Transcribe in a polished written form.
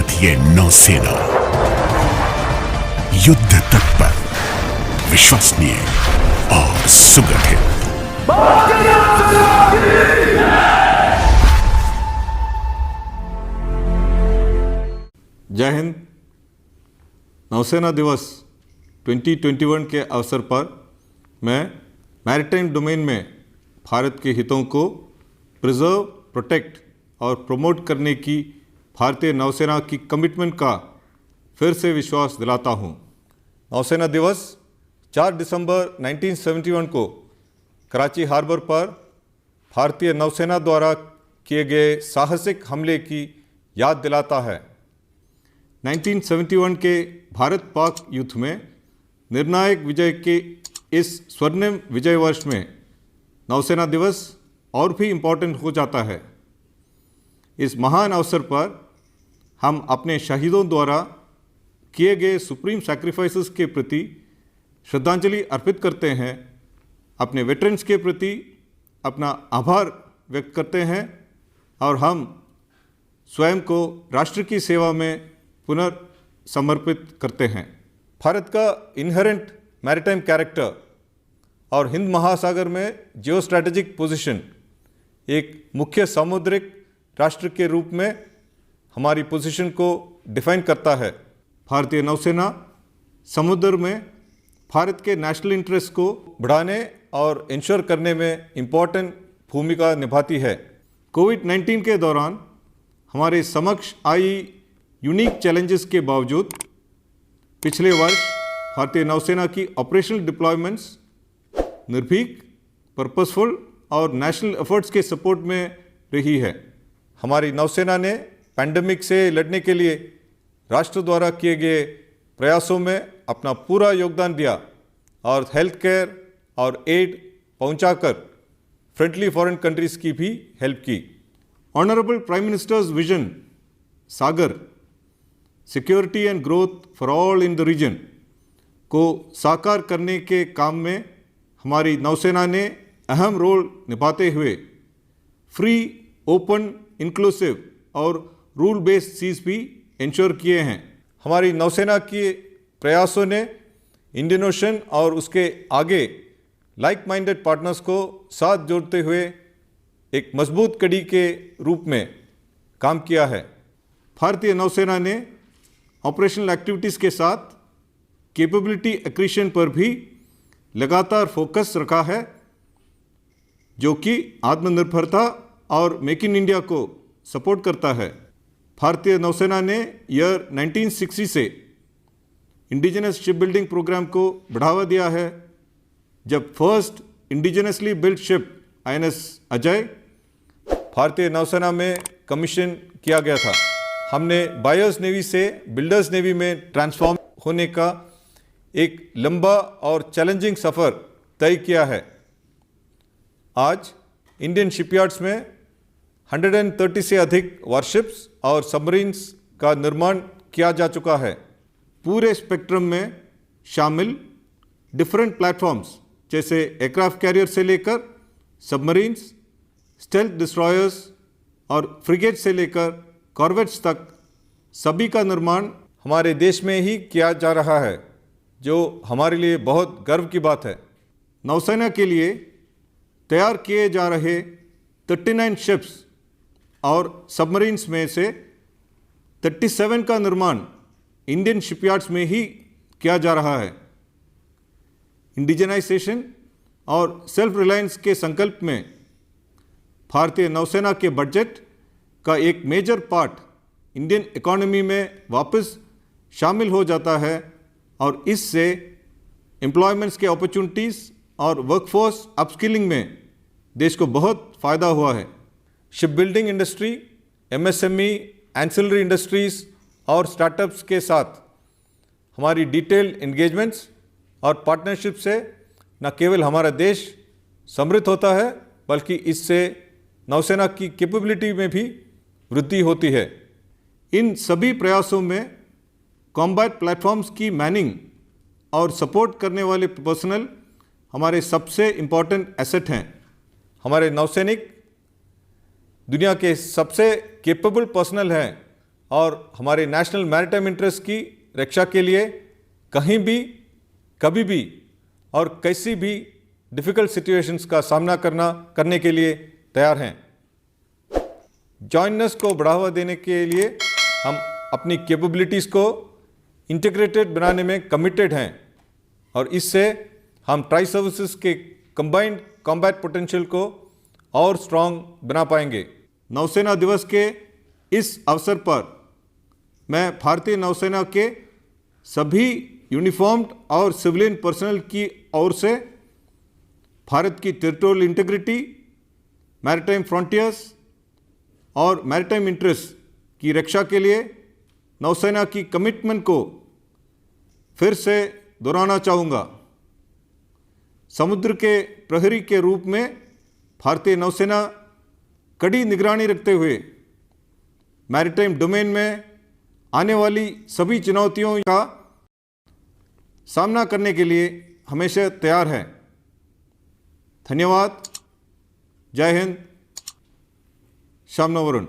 भारतीय नौसेना युद्ध तत्पर, विश्वसनीय और सुगठित। जय हिंद। नौसेना दिवस 2021 के अवसर पर मैं मैरीटाइम डोमेन में भारत के हितों को प्रिजर्व, प्रोटेक्ट और प्रमोट करने की भारतीय नौसेना की कमिटमेंट का फिर से विश्वास दिलाता हूँ। नौसेना दिवस 4 दिसंबर 1971 को कराची हार्बर पर भारतीय नौसेना द्वारा किए गए साहसिक हमले की याद दिलाता है। 1971 के भारत पाक युद्ध में निर्णायक विजय के इस स्वर्णिम विजय वर्ष में नौसेना दिवस और भी इम्पोर्टेंट हो जाता है। इस महान अवसर पर हम अपने शहीदों द्वारा किए गए सुप्रीम सैक्रिफाइसेस के प्रति श्रद्धांजलि अर्पित करते हैं, अपने वेटरन्स के प्रति अपना आभार व्यक्त करते हैं और हम स्वयं को राष्ट्र की सेवा में पुनर्समर्पित करते हैं। भारत का इनहेरेंट मैरीटाइम कैरेक्टर और हिंद महासागर में जियो स्ट्रैटेजिक पोजीशन एक मुख्य सामुद्रिक राष्ट्र के रूप में हमारी पोजीशन को डिफाइन करता है। भारतीय नौसेना समुद्र में भारत के नेशनल इंटरेस्ट को बढ़ाने और इंश्योर करने में इम्पॉर्टेंट भूमिका निभाती है। कोविड-19 के दौरान हमारे समक्ष आई यूनिक चैलेंजेस के बावजूद पिछले वर्ष भारतीय नौसेना की ऑपरेशनल डिप्लॉयमेंट्स निर्भीक, पर्पसफुल और नेशनल एफर्ट्स के सपोर्ट में रही है। हमारी नौसेना ने पैंडेमिक से लड़ने के लिए राष्ट्र द्वारा किए गए प्रयासों में अपना पूरा योगदान दिया और हेल्थ केयर और एड पहुंचाकर फ्रेंडली फॉरेन कंट्रीज़ की भी हेल्प की। Honourable prime minister's vision SAGAR, security and growth for all in the region को साकार करने के काम में हमारी नौसेना ने अहम रोल निभाते हुए फ्री, ओपन, इंक्लूसिव और रूल बेस्ड सीज भी इंश्योर किए हैं। हमारी नौसेना के प्रयासों ने इंडियन ओशन और उसके आगे लाइक माइंडेड पार्टनर्स को साथ जोड़ते हुए एक मजबूत कड़ी के रूप में काम किया है। भारतीय नौसेना ने ऑपरेशनल एक्टिविटीज़ के साथ कैपेबिलिटी एक्रीशन पर भी लगातार फोकस रखा है, जो कि आत्मनिर्भरता और मेक इन इंडिया को सपोर्ट करता है। भारतीय नौसेना ने ईयर 1960 से इंडिजिनस शिप बिल्डिंग प्रोग्राम को बढ़ावा दिया है, जब first indigenously build ship INS Ajay भारतीय नौसेना में कमीशन किया गया था। हमने बायर्स नेवी से बिल्डर्स नेवी में ट्रांसफॉर्म होने का एक लंबा और चैलेंजिंग सफ़र तय किया है। आज इंडियन शिपयार्ड्स में 130 से अधिक वारशिप्स और सबमरीन्स का निर्माण किया जा चुका है। पूरे स्पेक्ट्रम में शामिल डिफरेंट प्लेटफॉर्म्स जैसे एयरक्राफ्ट कैरियर से लेकर सबमरीन्स, स्टेल्थ डिस्ट्रॉयर्स और फ्रिगेट से लेकर कॉर्वेट्स तक सभी का निर्माण हमारे देश में ही किया जा रहा है, जो हमारे लिए बहुत गर्व की बात है। नौसेना के लिए तैयार किए जा रहे 39 शिप्स और सबमरीन्स में से 37 का निर्माण इंडियन शिपयार्ड्स में ही किया जा रहा है। इंडिजनाइजेशन और सेल्फ रिलायंस के संकल्प में भारतीय नौसेना के बजट का एक मेजर पार्ट इंडियन इकोनॉमी में वापस शामिल हो जाता है और इससे एम्प्लॉयमेंट्स के अपॉर्चुनिटीज़ और वर्कफोर्स अपस्किलिंग में देश को बहुत फ़ायदा हुआ है। Ship building industry, MSME, ancillary industries और स्टार्टअप्स के साथ हमारी डिटेल्ड एंगेजमेंट्स और पार्टनरशिप से न केवल हमारा देश समृद्ध होता है, बल्कि इससे नौसेना की कैपेबिलिटी में भी वृद्धि होती है। इन सभी प्रयासों में कॉम्बैट प्लेटफॉर्म्स की मैनिंग और सपोर्ट करने वाले पर्सनल हमारे सबसे इम्पॉर्टेंट एसेट हैं। हमारे नौसैनिक दुनिया के सबसे कैपेबल पर्सनल हैं और हमारे नेशनल मैरिटाइम इंटरेस्ट की रक्षा के लिए कहीं भी, कभी भी और कैसी भी डिफ़िकल्ट सिचुएशंस का सामना करने के लिए तैयार हैं। जॉइनेस को बढ़ावा देने के लिए हम अपनी कैपेबिलिटीज़ को इंटीग्रेटेड बनाने में कमिटेड हैं और इससे हम ट्राई सर्विसेज के कंबाइंड कॉम्बैट पोटेंशियल को और स्ट्रांग बना पाएंगे। नौसेना दिवस के इस अवसर पर मैं भारतीय नौसेना के सभी यूनिफॉर्म्ड और सिविलियन पर्सनल की ओर से भारत की टेरिटोरियल इंटीग्रिटी, मैरिटाइम फ्रंटियर्स और मैरिटाइम इंटरेस्ट की रक्षा के लिए नौसेना की कमिटमेंट को फिर से दोहराना चाहूँगा। समुद्र के प्रहरी के रूप में भारतीय नौसेना कड़ी निगरानी रखते हुए मैरिटाइम डोमेन में आने वाली सभी चुनौतियों का सामना करने के लिए हमेशा तैयार है। धन्यवाद। जय हिंद। शाम नवरुण।